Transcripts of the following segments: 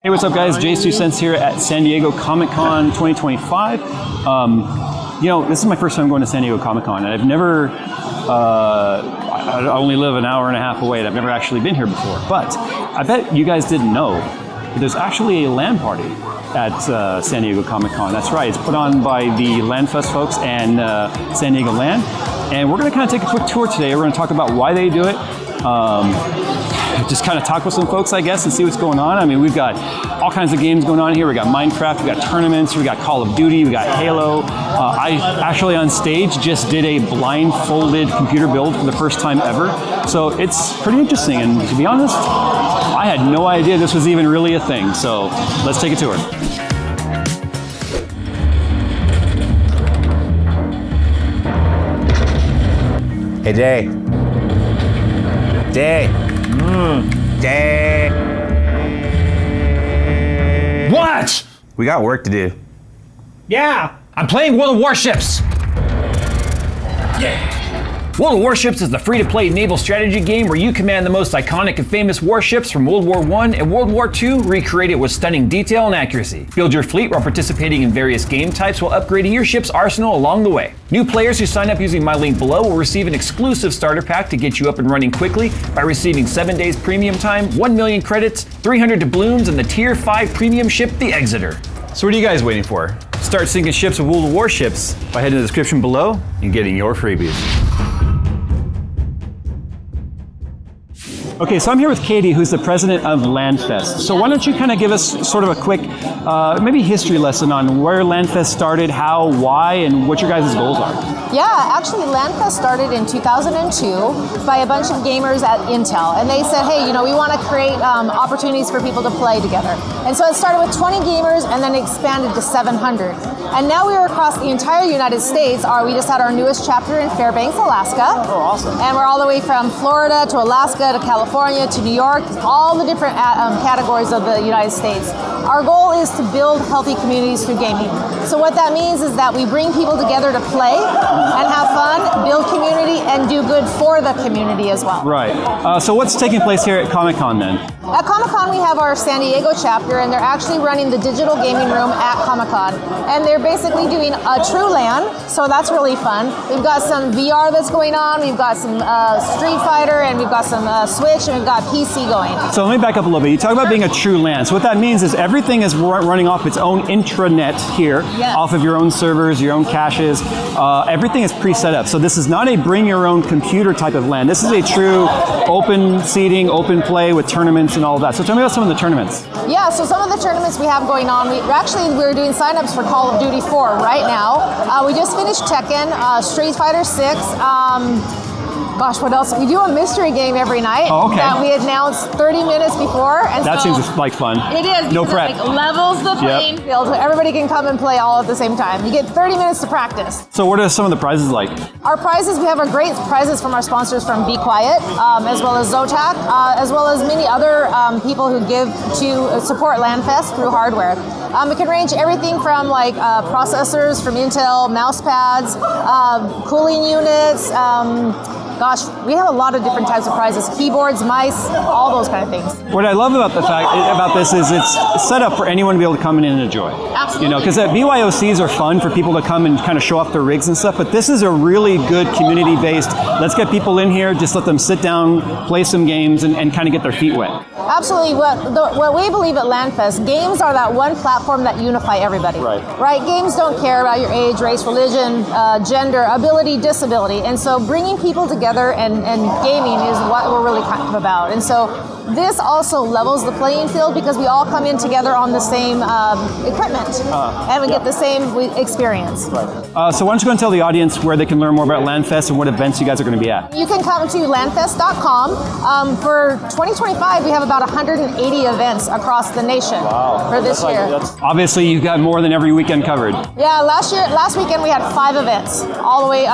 Hey, what's up, guys? Jay's 2 Cents here at San Diego ComicCon 2025. This is my first time going to San Diego ComicCon, and I've never, I only live an hour and a half away, and I've never actually been here before. But I bet you guys didn't know that there's actually a LAN party at San Diego ComicCon. That's right, it's put on by the LANFEST folks and San Diego LAN. And we're going to kind of take a quick tour today. We're going to talk about why they do it. Just kind of talk with some folks, I guess, and see what's going on. I mean, we've got all kinds of games going on here. We got Minecraft, we got tournaments, we got Call of Duty, we got Halo. I actually on stage just did a blindfolded computer build for the first time ever. So it's pretty interesting. And to be honest, I had no idea this was even really a thing. So let's take a tour. Hey, Jay. Jay. Jay. What? We got work to do. Yeah, I'm playing World of Warships. Yeah. World of Warships is the free-to-play naval strategy game where you command the most iconic and famous warships from World War I and World War II, recreated with stunning detail and accuracy. Build your fleet while participating in various game types while upgrading your ship's arsenal along the way. New players who sign up using my link below will receive an exclusive starter pack to get you up and running quickly by receiving 7 days premium time, 1 million credits, 300 doubloons, and the Tier 5 premium ship, the Exeter. So what are you guys waiting for? Start sinking ships with World of Warships by heading to the description below and getting your freebies. Okay, so I'm here with Katie, who's the president of LANFEST. So why don't you kind of give us sort of a quick, maybe history lesson on where LANFEST started, how, why, and what your guys' goals are. Yeah, actually LANFEST started in 2002 by a bunch of gamers at Intel. And they said, hey, we want to create opportunities for people to play together. And so it started with 20 gamers and then expanded to 700. And now we are across the entire United States. We just had our newest chapter in Fairbanks, Alaska. Oh, awesome. And we're all the way from Florida to Alaska to California to New York, all the different categories of the United States. Our goal is to build healthy communities through gaming. So what that means is that we bring people together to play and have fun, build community, and do good for the community as well. Right. So what's taking place here at ComicCon then? At ComicCon, we have our San Diego chapter, and they're actually running the digital gaming room at ComicCon. And they're basically doing a true LAN, so that's really fun. We've got some VR that's going on, we've got some Street Fighter, and we've got some Switch, and we've got PC going. So let me back up a little bit. You talk about being a true LAN. So what that means is everything is running off its own intranet here, yes, off of your own servers, your own caches. Everything is pre-set up. So this is not a bring your own computer type of LAN. This is a true open seating, open play with tournaments and all of that. So tell me about some of the tournaments. Yeah, so some of the tournaments we have going on, we're doing signups for Call of Duty 4 right now. We just finished Tekken, Street Fighter 6, gosh, what else? We do a mystery game every night that we announced 30 minutes before. And that seems like fun. It is. No prep. It levels the playing field so everybody can come and play all at the same time. You get 30 minutes to practice. So what are some of the prizes like? Our prizes, we have our great prizes from our sponsors from Be Quiet, as well as Zotac, as well as many other people who give to support LANFEST through hardware. It can range everything from like processors from Intel, mouse pads, cooling units, gosh, we have a lot of different types of prizes, keyboards, mice, all those kind of things. What I love about about this is it's set up for anyone to be able to come in and enjoy. Absolutely. Because BYOCs are fun for people to come and kind of show off their rigs and stuff, but this is a really good community-based, let's get people in here, just let them sit down, play some games, and kind of get their feet wet. Absolutely. What we believe at LANFEST, games are that one platform that unify everybody. Right? Games don't care about your age, race, religion, gender, ability, disability. And so bringing people together and gaming is what we're really kind of about. And so this also levels the playing field because we all come in together on the same equipment and we get the same experience. So why don't you go and tell the audience where they can learn more about LANFEST and what events you guys are going to be at? You can come to lanfest.com. For 2025, we have about 180 events across the nation for this year. Obviously, you've got more than every weekend covered. Yeah, last weekend we had 5 events all the way.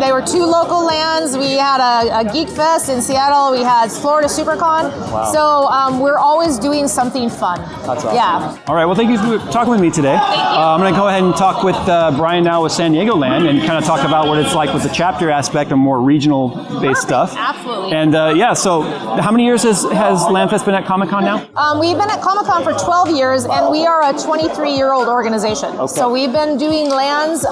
They were 2 local LANs. We had a Geek Fest in Seattle. We had Florida SuperCon. So we're always doing something fun. That's awesome. Yeah. All right, well, thank you for talking with me today. I'm going to go ahead and talk with Brian now with San Diego Land and kind of talk about what it's like with the chapter aspect of more regional-based stuff. Absolutely. And so how many years has LANFEST been at ComicCon now? We've been at ComicCon for 12 years, and we are a 23-year-old organization. Okay. So we've been doing lands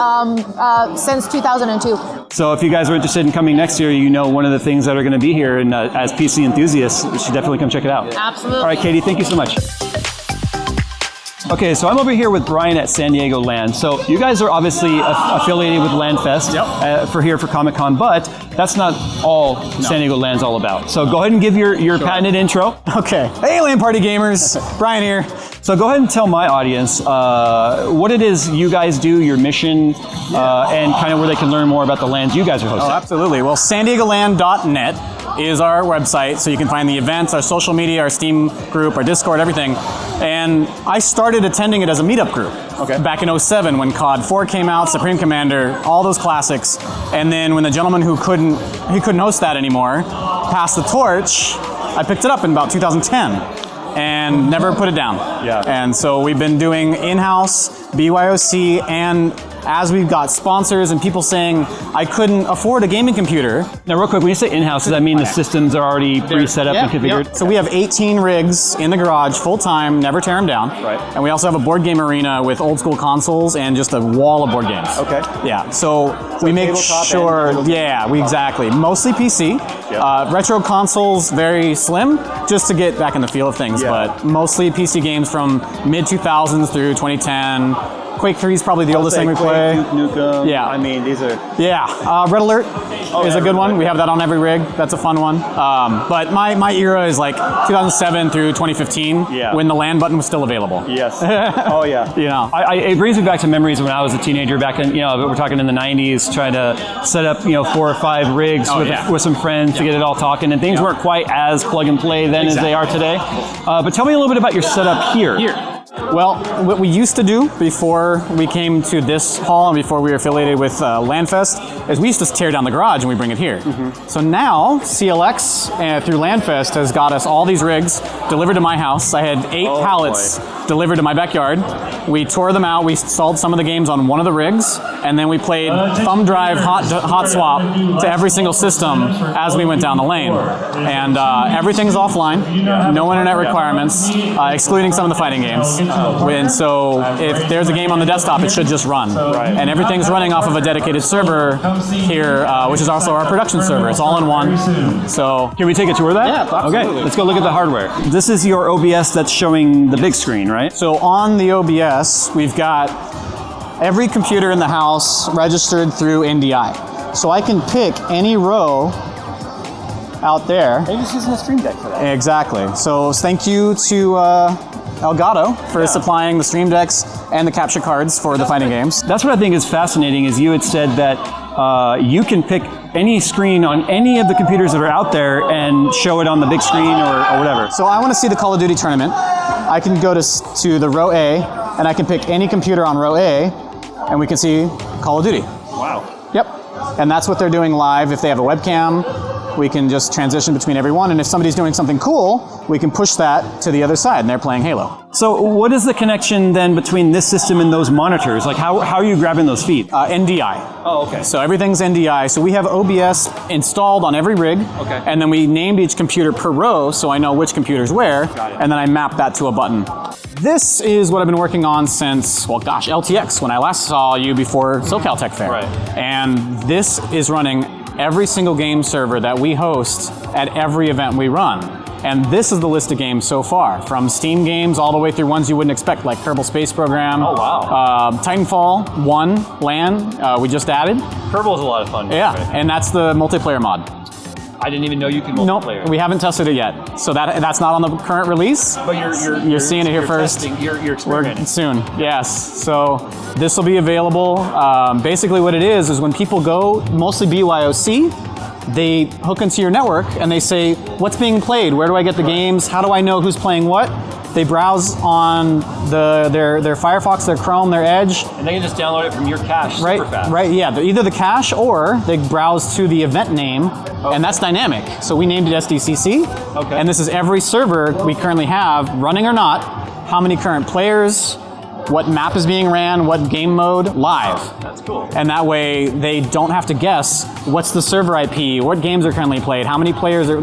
since 2002. So if you guys are interested in coming next year, you know one of the things that are going to be here, and as PC enthusiasts, you should definitely come check it out. Absolutely. All right, Katie, thank you so much. Okay, so I'm over here with Brian at San Diego Land. So you guys are obviously affiliated with LANFEST for ComicCon, but that's not all San Diego Land's all about. So go ahead and give your patented intro. Okay. Hey, LAN Party gamers. Brian here. So go ahead and tell my audience what it is you guys do, your mission, and kind of where they can learn more about the lands you guys are hosting. Oh, absolutely. Well, SanDiegoLand.net is our website, so you can find the events, our social media, our Steam group, our Discord, everything. And I started attending it as a meetup group back in 07 when COD 4 came out, Supreme Commander, all those classics. And then when the gentleman who couldn't host that anymore passed the torch, I picked it up in about 2010 and never put it down. Yeah. And so we've been doing in-house, BYOC, and as we've got sponsors and people saying, I couldn't afford a gaming computer. Now, real quick, when you say in-house, does that mean the systems are already pre-set up and configured? Yep. So we have 18 rigs in the garage, full-time, never tear them down. Right. And we also have a board game arena with old school consoles and just a wall of board games. Okay. Yeah, so we make sure, exactly. Mostly PC. Yep. Retro consoles, very slim, just to get back in the feel of things, but mostly PC games from mid-2000s through 2010. Quake 3 is probably the oldest thing we play. Duke Nukem. Yeah. I mean, these are... Yeah. Red Alert is a good one. We have that on every rig. That's a fun one. But my era is like 2007 through 2015 when the LAN button was still available. Yes. Oh, yeah. You know. It brings me back to memories when I was a teenager back in, we're talking in the 90s, trying to set up, 4 or 5 rigs with some friends to get it all talking. And things weren't quite as plug and play then as they are today. But tell me a little bit about your setup here. Well, what we used to do before we came to this hall and before we were affiliated with LANFEST is we used to tear down the garage and we bring it here. So now CLX through LANFEST has got us all these rigs delivered to my house. I had 8 pallets delivered to my backyard. We tore them out. We installed some of the games on one of the rigs, and then we played thumb drive hot swap to every single system as we went down the lane. And everything's offline, no internet requirements, excluding some of the fighting games. And so if there's a game on the desktop, it should just run. And everything's running off of a dedicated server here, which is also our production server. It's all in one. So can we take a tour of that? Yeah, absolutely. Okay, let's go look at the hardware. This is your OBS that's showing the big screen, right? So on the OBS, we've got every computer in the house registered through NDI. So I can pick any row out there. They're just using the Stream Deck for that. Exactly. So thank you to Elgato for supplying the Stream Decks and the capture cards for the fighting games. That's what I think is fascinating, is you had said that you can pick any screen on any of the computers that are out there and show it on the big screen or whatever. So I want to see the Call of Duty tournament. I can go to the row A, and I can pick any computer on row A, and we can see Call of Duty. Wow. Yep. And that's what they're doing live. If they have a webcam, we can just transition between everyone, and if somebody's doing something cool, we can push that to the other side, and they're playing Halo. So what is the connection then between this system and those monitors? Like how are you grabbing those feeds? NDI. Oh, okay. So everything's NDI. So we have OBS installed on every rig, and then we named each computer per row, so I know which computer's where, and then I map that to a button. This is what I've been working on since, LTX, when I last saw you before SoCal Tech Fair. Right. And this is running every single game server that we host at every event we run. And this is the list of games so far, from Steam games all the way through ones you wouldn't expect, like Kerbal Space Program. Oh, wow. Titanfall 1 LAN, we just added. Kerbal is a lot of fun. Yeah, and that's the multiplayer mod. I didn't even know you could Nope, multiplayer. we haven't tested it yet. So that's not on the current release. But you're seeing it here first. Testing, you're experimenting. Soon, yes. So this will be available. Basically what it is when people go, mostly BYOC, they hook into your network and they say, what's being played? Where do I get the games? How do I know who's playing what? They browse on their Firefox, their Chrome, their Edge. And they can just download it from your cache Right, super fast. right, yeah. Either the cache or they browse to the event name, and that's dynamic. So we named it SDCC, Okay. and this is every server we currently have, running or not, how many current players, what map is being ran, what game mode, live. That's cool. And that way they don't have to guess what's the server IP, what games are currently played, how many players are,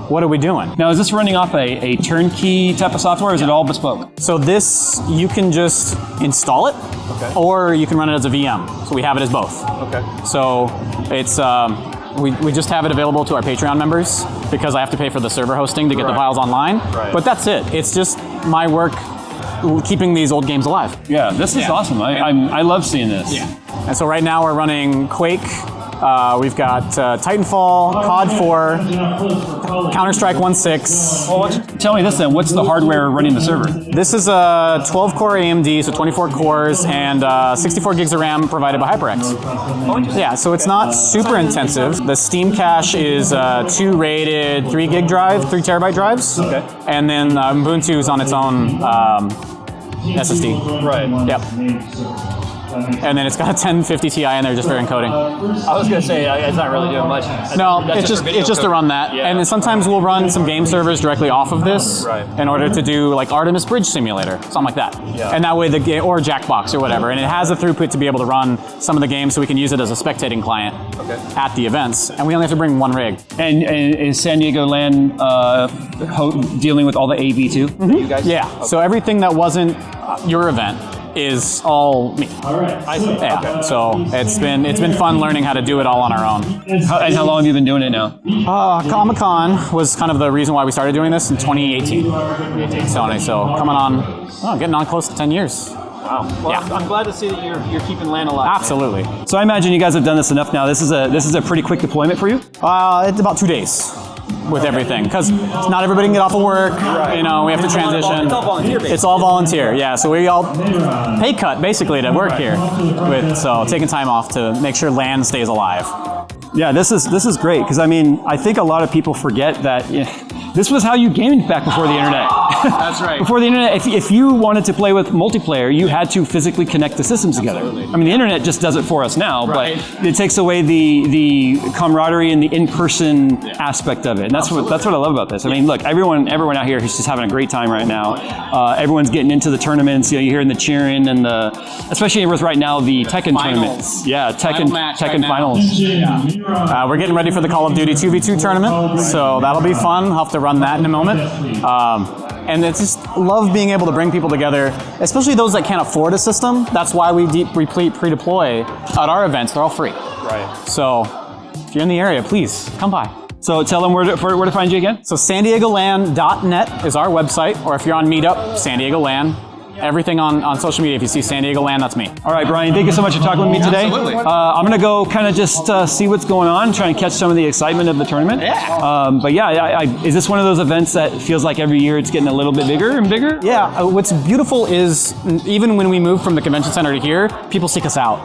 what are we doing? Now, is this running off a turnkey type of software, or is it all bespoke? So this, you can just install it, or you can run it as a VM. So we have it as both. Okay. So it's, we just have it available to our Patreon members because I have to pay for the server hosting to get the Right. files online. Right. But that's it. It's just my work keeping these old games alive. Yeah, this is awesome. I love seeing this. Yeah. And so right now we're running Quake. We've got Titanfall, COD 4, Counter-Strike 1.6. Well, tell me this then. What's the hardware running the server? This is a 12-core AMD, so 24 cores, and 64 gigs of RAM provided by HyperX. Yeah, so it's not super intensive. The Steam cache is 2 rated 3 gig drive, 3 terabyte drives. Okay. And then Ubuntu is on its own SSD. Right. Yep. And then it's got a 1050 Ti in there just for encoding. I was going to say, it's not really doing much. No, That's it's just to run that. Yeah. And then sometimes we'll run some game servers directly off of this Right. in order to do like Artemis Bridge Simulator, something like that. Yeah. And that way the game, or Jackbox or whatever. And it has a throughput to be able to run some of the games so we can use it as a spectating client at the events. And we only have to bring one rig. And is San Diego LAN dealing with all the AV too? You guys? Yeah. So everything that wasn't your event is all me. I see. Yeah. Okay. So it's been fun learning how to do it all on our own. And how long have you been doing it now? ComicCon was kind of the reason why we started doing this in 2018. So coming on, getting on close to 10 years. Wow. Well, Yeah. I'm glad to see that you're keeping LAN alive. Absolutely. So I imagine you guys have done this enough now. This is a pretty quick deployment for you. It's about 2 days with everything because not everybody can get off of work. Right. We have to transition. It's all volunteer based. It's all volunteer. Yeah. So we all pay cut basically to work here. So taking time off to make sure LAN stays alive. Yeah, this is great because I think a lot of people forget that this was how you gamed back before the internet. That's right. Before the internet, if you wanted to play with multiplayer, you had to physically connect the systems together. The internet just does it for us now, Right. but it takes away the camaraderie and the in-person aspect of it. And that's what I love about this. Look, everyone out here is just having a great time right now. Everyone's getting into the tournaments. You're hearing the cheering and especially with right now the Tekken tournaments. Yeah, Tekken finals. We're getting ready for the Call of Duty 2v2 tournament, so that'll be fun. I'll have to run that in a moment. And it's just love being able to bring people together, especially those that can't afford a system. That's why we pre-deploy at our events. They're all free. Right. So if you're in the area, please come by. So tell them where to find you again. So SanDiegoLAN.net is our website, or if you're on Meetup, San Diego LAN. Everything on social media, if you see San Diego LAN, that's me. All right, Brian, thank you so much for talking with me today. Absolutely. I'm going to go kind of just see what's going on, try and catch some of the excitement of the tournament. Yeah. But yeah, is this one of those events that feels like every year it's getting a little bit bigger and bigger? Yeah, what's beautiful is even when we moved from the convention center to here, people seek us out.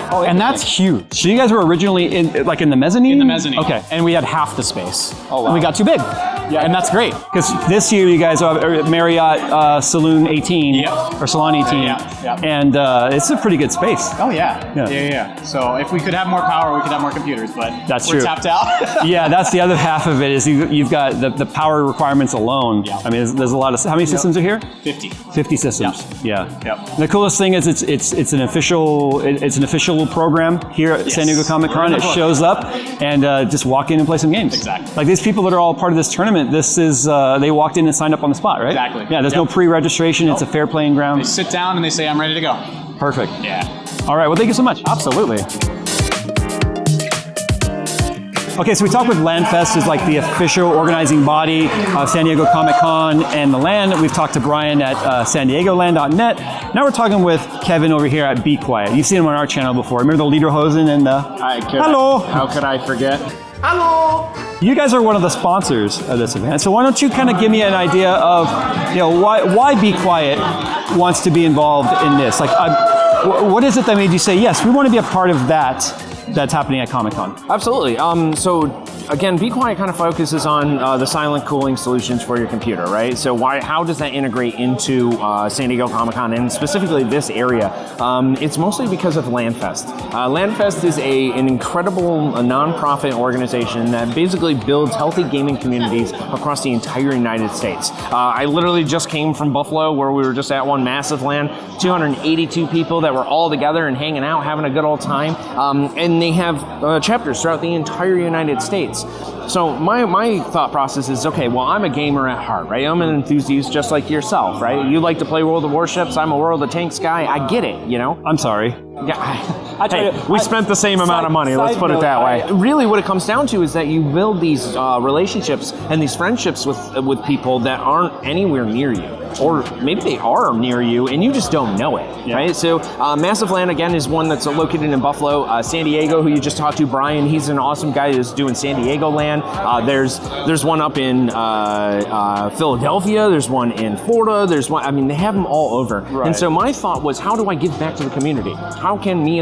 Oh, and that's huge. So you guys were originally in the mezzanine? In the mezzanine. Okay. And we had half the space. Oh, wow. And we got too big. Yeah, and that's great. Because this year you guys have Marriott Saloon 18, Yep. or Salon 18, Yeah. and it's a pretty good space. Oh yeah. Yeah. Yeah. So if we could have more power, we could have more computers, but That's we're true. tapped out. Yeah, that's the other half of it is you've got the power requirements alone. Yeah. There's a lot of, how many systems are here? 50. 50 systems. Yeah. Yep. The coolest thing is it's an official program here at San Diego Comic-Con. It shows up and just walk in and play some games. Exactly. Like these people that are all part of this tournament, this is they walked in and signed up on the spot, right? Exactly. Yeah, there's no pre-registration. It's a fair playing They ground. sit down and they say, I'm ready to go. Perfect. Yeah. All right, well, thank you so much. Absolutely. Okay, so we talked with LANFEST, who's like the official organizing body of San Diego Comic-Con and the LAN. We've talked to Brian at SanDiegoLAN.net. Now we're talking with Kevin over here at Be Quiet. You've seen him on our channel before. Remember the Lederhosen and the... Hello. How could I forget? You guys are one of the sponsors of this event, so why don't you kind of give me an idea of, why Be Quiet wants to be involved in this? Like, what is it that made you say, yes, we want to be a part of that that's happening at Comic-Con? Absolutely. So again, Be Quiet kind of focuses on the silent cooling solutions for your computer, right? So how does that integrate into San Diego Comic-Con and specifically this area? It's mostly because of LANFEST. LANFEST is an incredible nonprofit organization that basically builds healthy gaming communities across the entire United States. I literally just came from Buffalo, where we were just at one massive LAN, 282 people that were all together and hanging out, having a good old time. And they have chapters throughout the entire United States. So my thought process is, okay, well, I'm a gamer at heart, right? I'm an enthusiast just like yourself, right? You like to play World of Warships. I'm a World of Tanks guy. I get it, you know? I'm sorry. Yeah, we spent the same amount of money, let's put it that way. Really what it comes down to is that you build these relationships and these friendships with people that aren't anywhere near you. Or maybe they are near you and you just don't know it, right? So Massive LAN, again, is one that's located in Buffalo. San Diego, who you just talked to, Brian, he's an awesome guy who's doing San Diego LAN. There's one up in Philadelphia, there's one in Florida, there's one, I mean, they have them all over. Right. And so my thought was, how do I give back to the community? How can we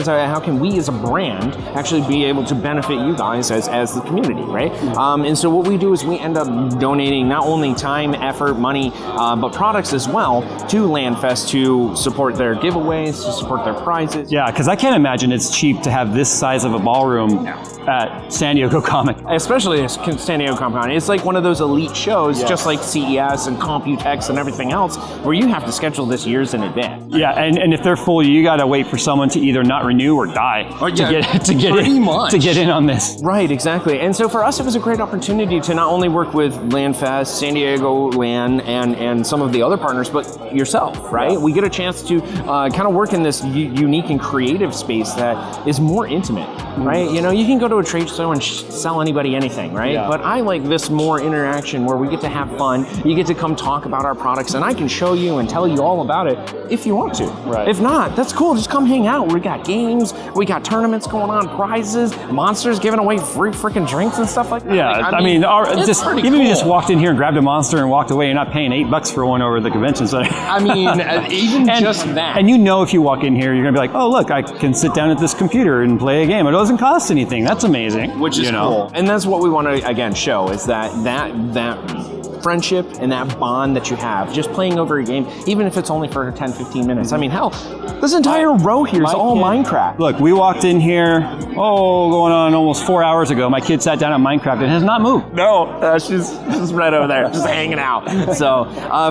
as a brand actually be able to benefit you guys as the community, right? And so what we do is we end up donating not only time, effort, money, but products as well to LANFEST to support their giveaways, to support their prizes. Yeah, because I can't imagine it's cheap to have this size of a ballroom at San Diego Comic. Especially at San Diego Comic-Con. It's like one of those elite shows, just like CES and Computex and everything else, where you have to schedule this years in advance. Yeah, and if they're full, you got to wait for someone to either not renew or die to get in on this. Right, exactly. And so for us, it was a great opportunity to not only work with LANFEST, San Diego LAN, and some of the other partners, but yourself, right? Yeah. We get a chance to kind of work in this unique and creative space that is more intimate, right? You know, you can go to a trade show and sell anybody anything, right? Yeah. But I like this more interaction where we get to have fun. You get to come talk about our products, and I can show you and tell you all about it if you want to. Right. If not, that's cool. Just come hang out. We got games, we got tournaments going on, prizes, monsters giving away free freaking drinks and stuff like that. Yeah, I mean even if you just walked in here and grabbed a monster and walked away, you're not paying $8 for one over the convention center. I mean, even just that. And you know, if you walk in here, you're gonna be like, oh look, I can sit down at this computer and play a game. It doesn't cost anything. That's amazing. Which is cool. And that's what we want to again show is that friendship and that bond that you have just playing over a game, even if it's only for 10-15 minutes. I mean, hell, this entire row here is all Minecraft. Look, we walked in here going on almost 4 hours ago. My kid sat down at Minecraft and has not moved. No, she's right over there, just hanging out. So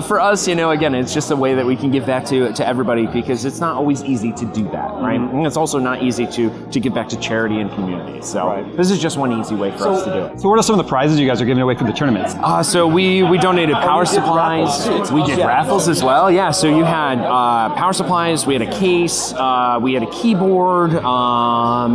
for us, you know, again, it's just a way that we can give back to everybody, because it's not always easy to do that, right? And it's also not easy to give back to charity and community. So this is just one easy way for us to do it. So what are some of the prizes you guys are giving away for the tournaments? So we donated power supplies. We did raffles as well. Yeah, so you had power supplies, we had a case, we had a keyboard,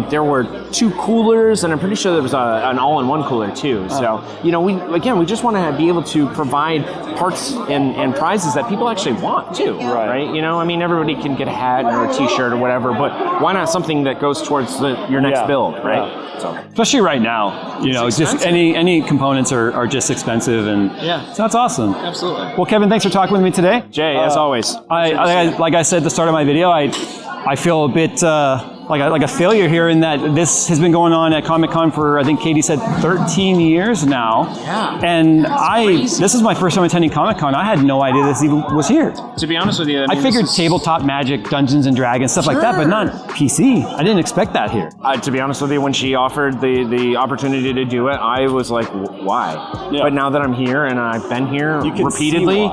there were 2 coolers, and I'm pretty sure there was an all-in-one cooler too. So, you know, we just want to be able to provide parts and prizes that people actually want too, right? You know, I mean, everybody can get a hat or a t-shirt or whatever, but why not something that goes towards your next build, right? Yeah. So. Especially right now, you know, just any components are just expensive, and so that's awesome. Absolutely. Well, Kevin, thanks for talking with me today. Jay, as always. Like I said at the start of my video, I feel a bit like a failure here in that this has been going on at Comic-Con for, I think Katie said, 13 years now. Yeah. And this is my first time attending Comic-Con. I had no idea this even was here. To be honest with you, I figured tabletop Magic, Dungeons and Dragons, stuff like that, but not PC. I didn't expect that here. To be honest with you, when she offered the opportunity to do it, I was like, why? Yeah. But now that I'm here and I've been here repeatedly,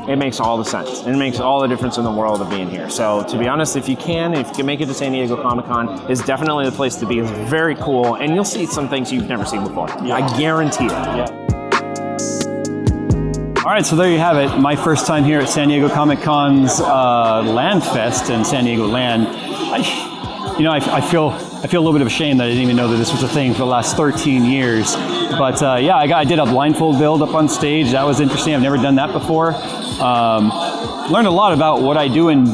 it makes all the sense. And it makes all the difference in the world of being here. So to be honest, if you can make it to San Diego Comic-Con, it's definitely the place to be. It's very cool, and you'll see some things you've never seen before. Yeah. I guarantee it. Yeah. All right, so there you have it. My first time here at San Diego Comic-Con's LANFEST in San Diego LAN. I feel a little bit of shame that I didn't even know that this was a thing for the last 13 years. But I did a blindfold build up on stage. That was interesting. I've never done that before. Learned a lot about what I do and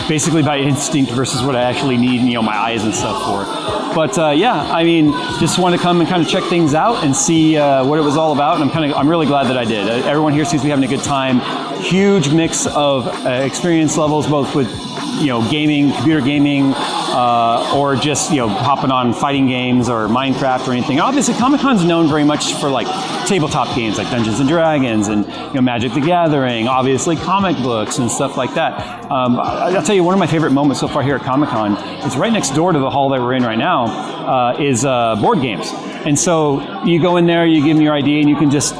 basically by instinct versus what I actually need, my eyes and stuff for. But just want to come and kind of check things out and see what it was all about. And I'm really glad that I did. Everyone here seems to be having a good time. Huge mix of experience levels, both with gaming, computer gaming, or just hopping on fighting games or Minecraft or anything. Obviously, Comic-Con's known very much for like tabletop games like Dungeons and Dragons and Magic the Gathering, obviously comic books and stuff like that. I'll tell you, one of my favorite moments so far here at Comic-Con is right next door to the hall that we're in right now is board games. And so you go in there, you give them your ID, and you can just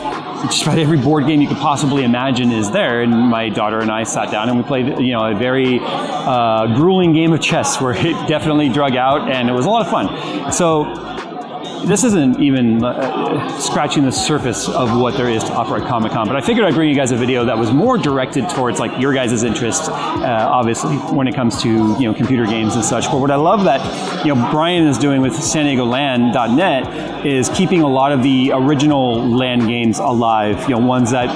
about every board game you could possibly imagine is there. And my daughter and I sat down and we played, a very grueling game of chess where it definitely drug out, and it was a lot of fun. So this isn't even scratching the surface of what there is to offer at Comic-Con, but I figured I'd bring you guys a video that was more directed towards like your guys' interests, obviously, when it comes to computer games and such. But what I love that Brian is doing with SanDiegoLAN.net is keeping a lot of the original LAN games alive, ones that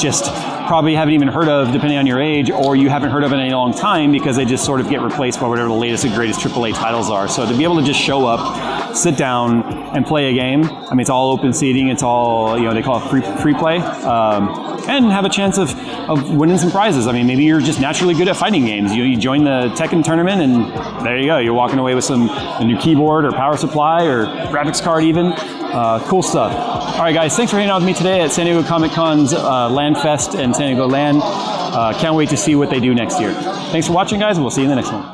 just probably haven't even heard of, depending on your age, or you haven't heard of in a long time because they just sort of get replaced by whatever the latest and greatest AAA titles are. So to be able to just show up, sit down, and play a game, I mean, it's all open seating, it's all, they call it free play, and have a chance of winning some prizes. I mean, maybe you're just naturally good at fighting games. You join the Tekken tournament, and there you go. You're walking away with a new keyboard or power supply or graphics card even. Cool stuff. All right, guys, thanks for hanging out with me today at San Diego Comic-Con's LANFEST and San Diego LAN. Can't wait to see what they do next year. Thanks for watching, guys, and we'll see you in the next one.